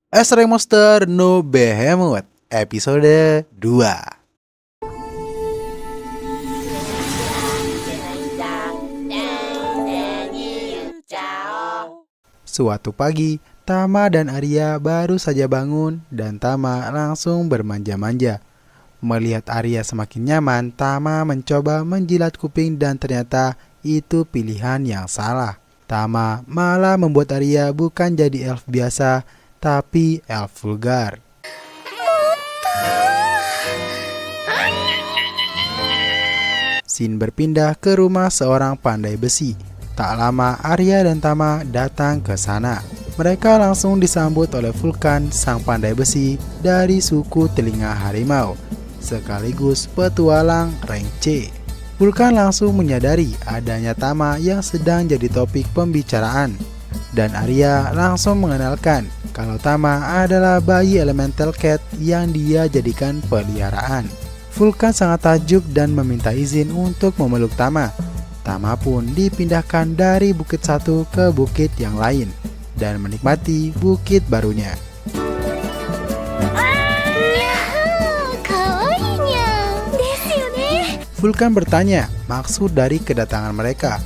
Extreme Monster No Behemoth episode 2. Suatu pagi, Tama dan Arya baru saja bangun dan Tama langsung bermanja-manja. Melihat Arya semakin nyaman, Tama mencoba menjilat kuping dan ternyata itu pilihan yang salah. Tama malah membuat Arya bukan jadi elf biasa, tapi elf vulgar. Scene berpindah ke rumah seorang pandai besi. Tak lama Arya dan Tama datang ke sana. Mereka langsung disambut oleh Vulkan, sang pandai besi dari suku telinga harimau, sekaligus petualang rank C. Vulkan langsung menyadari adanya Tama yang sedang jadi topik pembicaraan. Dan Arya langsung mengenalkan kalau Tama adalah bayi elemental cat yang dia jadikan peliharaan. Vulkan sangat takjub dan meminta izin untuk memeluk Tama. Tama pun dipindahkan dari bukit satu ke bukit yang lain dan menikmati bukit barunya. Vulkan bertanya maksud dari kedatangan mereka.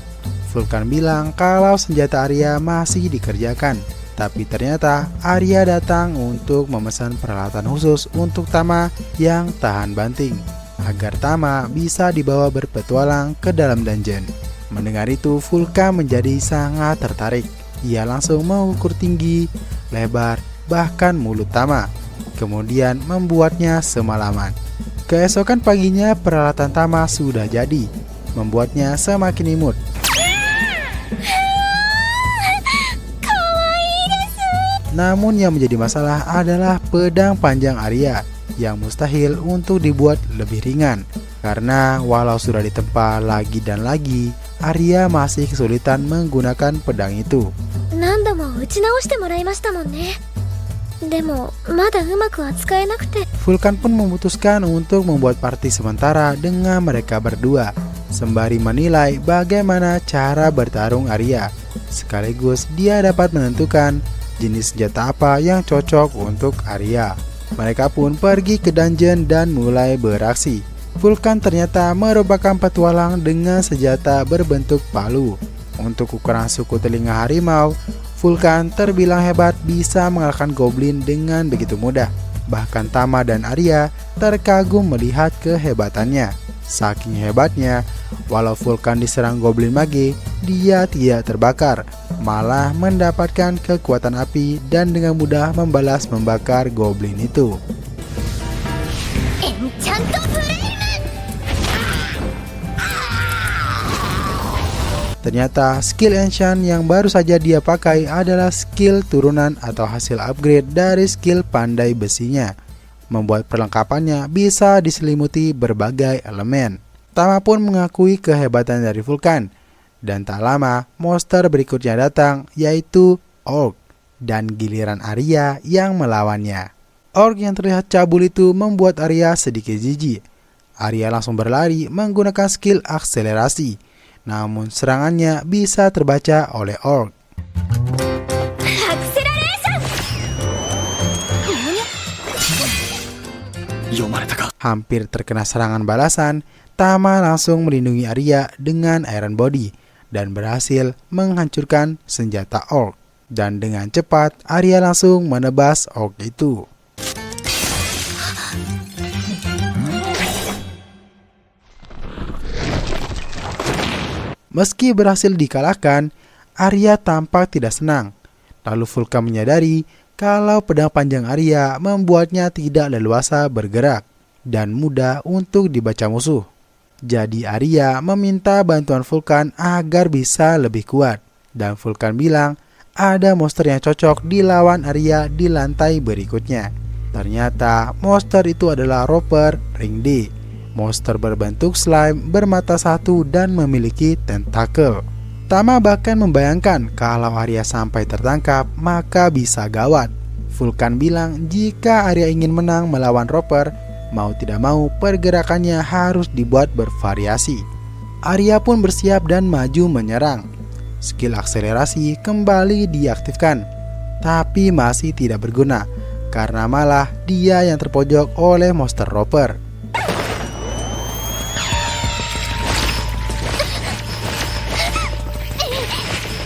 Vulkan bilang kalau senjata Arya masih dikerjakan, tapi ternyata Arya datang untuk memesan peralatan khusus untuk Tama yang tahan banting, agar Tama bisa dibawa berpetualang ke dalam dungeon. Mendengar itu, Vulkan menjadi sangat tertarik. Ia langsung mengukur tinggi, lebar, bahkan mulut Tama, kemudian membuatnya semalaman. Keesokan paginya peralatan Tama sudah jadi, membuatnya semakin imut. Namun yang menjadi masalah adalah pedang panjang Arya yang mustahil untuk dibuat lebih ringan. Karena walau sudah ditempa lagi dan lagi, Arya masih kesulitan menggunakan pedang itu. Vulkan pun memutuskan untuk membuat party sementara dengan mereka berdua, sembari menilai bagaimana cara bertarung Arya. Sekaligus dia dapat menentukan jenis senjata apa yang cocok untuk Arya. Mereka pun pergi ke dungeon dan mulai beraksi. Vulkan ternyata merupakan petualang dengan senjata berbentuk palu. Untuk ukuran suku telinga harimau, Vulkan terbilang hebat bisa mengalahkan goblin dengan begitu mudah. Bahkan Tama dan Arya terkagum melihat kehebatannya. Saking hebatnya, walau Vulkan diserang goblin mage, dia tidak terbakar, malah mendapatkan kekuatan api dan dengan mudah membalas membakar goblin itu. Ternyata skill enchant yang baru saja dia pakai adalah skill turunan atau hasil upgrade dari skill pandai besinya, membuat perlengkapannya bisa diselimuti berbagai elemen. Tama pun mengakui kehebatan dari Vulkan, dan tak lama monster berikutnya datang, yaitu Orc, dan giliran Arya yang melawannya. Orc yang terlihat cabul itu membuat Arya sedikit jijik. Arya langsung berlari menggunakan skill akselerasi, namun serangannya bisa terbaca oleh Orc. Hampir terkena serangan balasan, Tama langsung melindungi Arya dengan Iron Body dan berhasil menghancurkan senjata Orc. Dan dengan cepat, Arya langsung menebas Orc itu. Meski berhasil dikalahkan, Arya tampak tidak senang. Lalu Vulkan menyadari kalau pedang panjang Arya membuatnya tidak leluasa bergerak dan mudah untuk dibaca musuh. Jadi Arya meminta bantuan Vulkan agar bisa lebih kuat. Dan Vulkan bilang ada monster yang cocok dilawan Arya di lantai berikutnya. Ternyata monster itu adalah Roper Ring D. Monster berbentuk slime, bermata satu dan memiliki tentakel. Tama bahkan membayangkan kalau Arya sampai tertangkap maka bisa gawat. Vulkan bilang jika Arya ingin menang melawan Roper, mau tidak mau pergerakannya harus dibuat bervariasi. Arya pun bersiap dan maju menyerang. Skill akselerasi kembali diaktifkan. tapi masih tidak berguna, karena malah dia yang terpojok oleh monster Roper.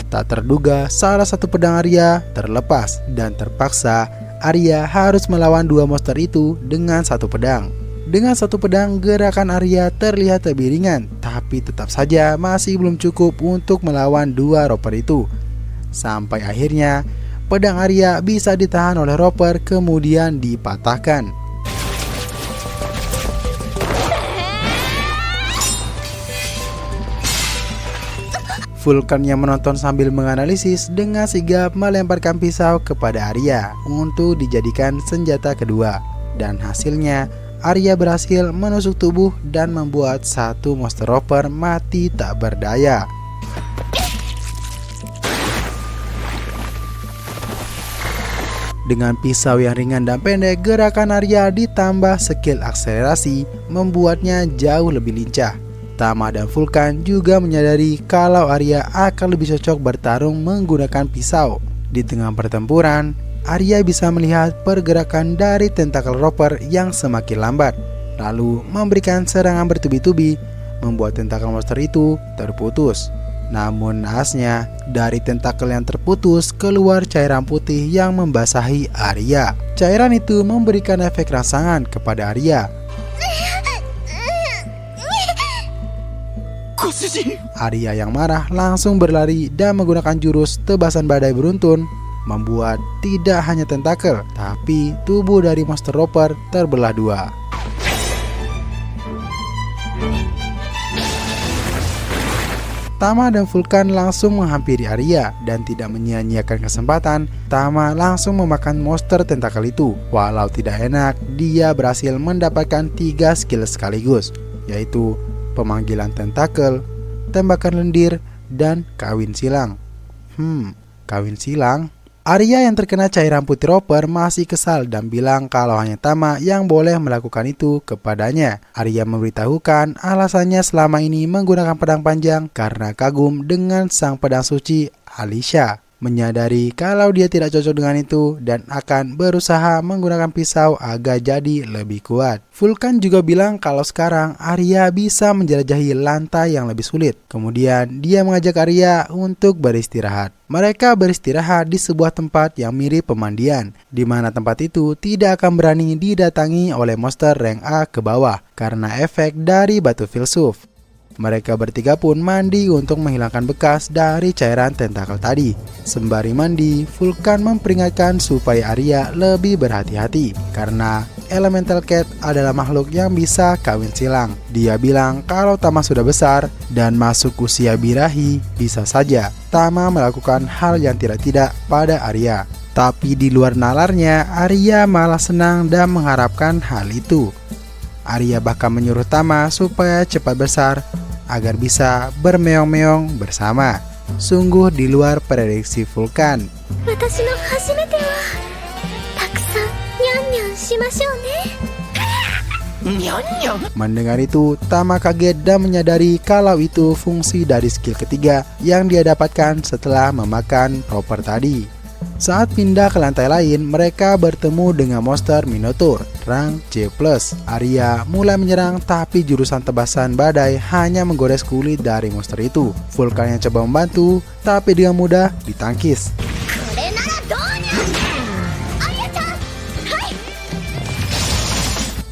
Tak terduga, salah satu pedang Arya terlepas dan terpaksa Arya harus melawan dua monster itu dengan satu pedang. Dengan satu pedang, gerakan Arya terlihat lebih ringan, tapi tetap saja masih belum cukup untuk melawan dua Roper itu. Sampai akhirnya, pedang Arya bisa ditahan oleh Roper kemudian dipatahkan. Vulkan yang menonton sambil menganalisis dengan sigap melemparkan pisau kepada Arya untuk dijadikan senjata kedua. Dan hasilnya, Arya berhasil menusuk tubuh dan membuat satu monster Roper mati tak berdaya. Dengan pisau yang ringan dan pendek, gerakan Arya ditambah skill akselerasi membuatnya jauh lebih lincah. Tama dan Vulkan juga menyadari kalau Arya akan lebih cocok bertarung menggunakan pisau. Di tengah pertempuran, Arya bisa melihat pergerakan dari tentakel Roper yang semakin lambat, lalu memberikan serangan bertubi-tubi, membuat tentakel monster itu terputus. Namun naasnya, dari tentakel yang terputus keluar cairan putih yang membasahi Arya. Cairan itu memberikan efek rangsangan kepada Arya. Arya yang marah langsung berlari dan menggunakan jurus tebasan badai beruntun, membuat tidak hanya tentakel, tapi tubuh dari monster Roper terbelah dua. Tama dan Vulkan langsung menghampiri Arya dan tidak menyia-nyiakan kesempatan. Tama langsung memakan monster tentakel itu. Walau tidak enak, dia berhasil mendapatkan 3 skill sekaligus, yaitu pemanggilan tentakel, tembakan lendir, dan kawin silang. Kawin silang? Arya yang terkena cairan putih Roper masih kesal dan bilang kalau hanya Tama yang boleh melakukan itu kepadanya. Arya memberitahukan alasannya selama ini menggunakan pedang panjang karena kagum dengan sang pedang suci Alisha. Menyadari kalau dia tidak cocok dengan itu dan akan berusaha menggunakan pisau agar jadi lebih kuat. Vulkan juga bilang kalau sekarang Arya bisa menjelajahi lantai yang lebih sulit. Kemudian dia mengajak Arya untuk beristirahat. Mereka beristirahat di sebuah tempat yang mirip pemandian, di mana tempat itu tidak akan berani didatangi oleh monster rank A ke bawah karena efek dari batu filsuf. Mereka bertiga pun mandi untuk menghilangkan bekas dari cairan tentakel tadi. Sembari mandi, Vulkan memperingatkan supaya Arya lebih berhati-hati karena Elemental Cat adalah makhluk yang bisa kawin silang. Dia bilang kalau Tama sudah besar dan masuk usia birahi, bisa saja Tama melakukan hal yang tidak-tidak pada Arya. Tapi di luar nalarnya, Arya malah senang dan mengharapkan hal itu. Arya bahkan menyuruh Tama supaya cepat besar agar bisa bermeong-meong bersama. Sungguh di luar prediksi Vulkan. Mendengar itu, Tama kaget dan menyadari kalau itu fungsi dari skill ketiga yang dia dapatkan setelah memakan Roper tadi. Saat pindah ke lantai lain, mereka bertemu dengan monster Minotaur rank C+. Arya mulai menyerang, tapi jurusan tebasan badai hanya menggores kulit dari monster itu. Vulkan yang coba membantu, tapi dengan mudah ditangkis.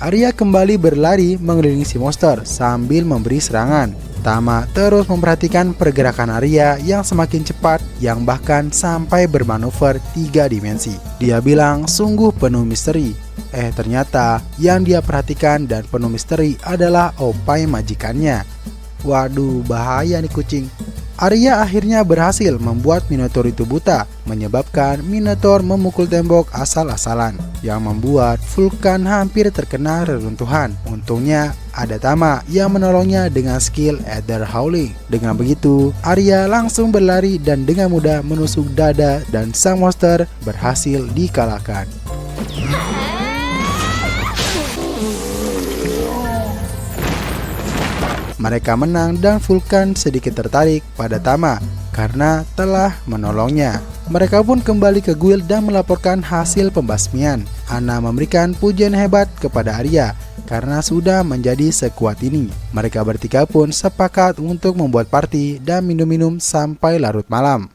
Arya kembali berlari mengelilingi si monster sambil memberi serangan. Tama terus memperhatikan pergerakan Arya yang semakin cepat, yang bahkan sampai bermanuver 3 dimensi. Dia bilang sungguh penuh misteri. Ternyata yang dia perhatikan dan penuh misteri adalah opai majikannya. Waduh, bahaya nih kucing. Arya akhirnya berhasil membuat Minotaur itu buta, menyebabkan Minotaur memukul tembok asal-asalan, yang membuat Vulkan hampir terkena reruntuhan. Untungnya ada Tama yang menolongnya dengan skill Ether Howling. Dengan begitu, Arya langsung berlari dan dengan mudah menusuk dada dan sang monster berhasil dikalahkan. Mereka menang dan Vulkan sedikit tertarik pada Tama. karena telah menolongnya. Mereka pun kembali ke guild dan melaporkan hasil pembasmian. Ana memberikan pujian hebat kepada Arya karena sudah menjadi sekuat ini. Mereka bertiga pun sepakat untuk membuat party dan minum-minum sampai larut malam.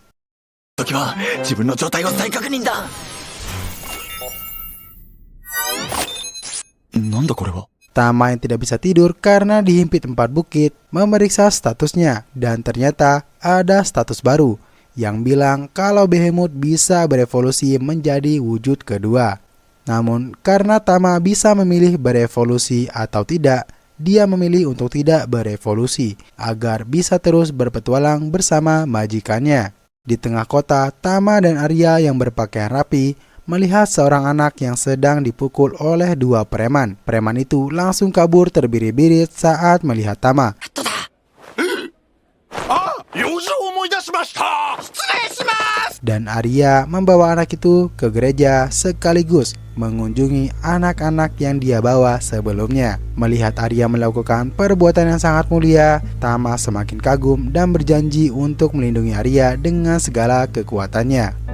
Tama yang tidak bisa tidur karena dihimpit 4 bukit memeriksa statusnya, dan ternyata ada status baru yang bilang kalau Behemoth bisa berevolusi menjadi wujud kedua. Namun karena Tama bisa memilih berevolusi atau tidak, dia memilih untuk tidak berevolusi agar bisa terus berpetualang bersama majikannya. Di tengah kota, Tama dan Arya yang berpakaian rapi melihat seorang anak yang sedang dipukul oleh 2 preman. Preman itu langsung kabur terbirit-birit saat melihat Tama. Dan Arya membawa anak itu ke gereja sekaligus mengunjungi anak-anak yang dia bawa sebelumnya. Melihat Arya melakukan perbuatan yang sangat mulia, Tama semakin kagum dan berjanji untuk melindungi Arya dengan segala kekuatannya.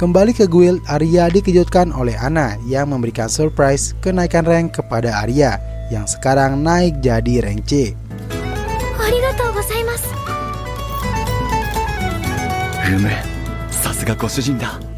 Kembali ke guild, Arya dikejutkan oleh Ana yang memberikan surprise kenaikan rank kepada Arya yang sekarang naik jadi rank C.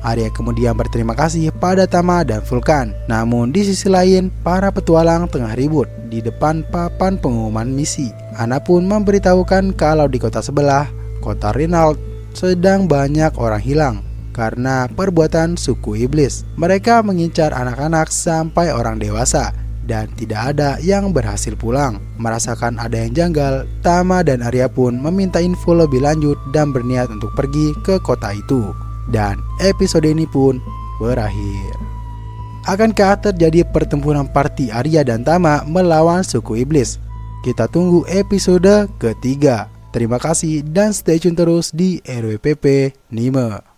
Arya kemudian berterima kasih pada Tama dan Vulkan. Namun di sisi lain, para petualang tengah ribut di depan papan pengumuman misi. Ana pun memberitahukan kalau di kota sebelah, kota Rinald, sedang banyak orang hilang karena perbuatan suku iblis. Mereka mengincar anak-anak sampai orang dewasa dan tidak ada yang berhasil pulang. Merasakan ada yang janggal, Tama dan Arya pun meminta info lebih lanjut dan berniat untuk pergi ke kota itu. Dan episode ini pun berakhir. Akankah terjadi pertempuran party Arya dan Tama melawan suku iblis? Kita tunggu episode ketiga. Terima kasih dan stay tune terus di RWPP Nime.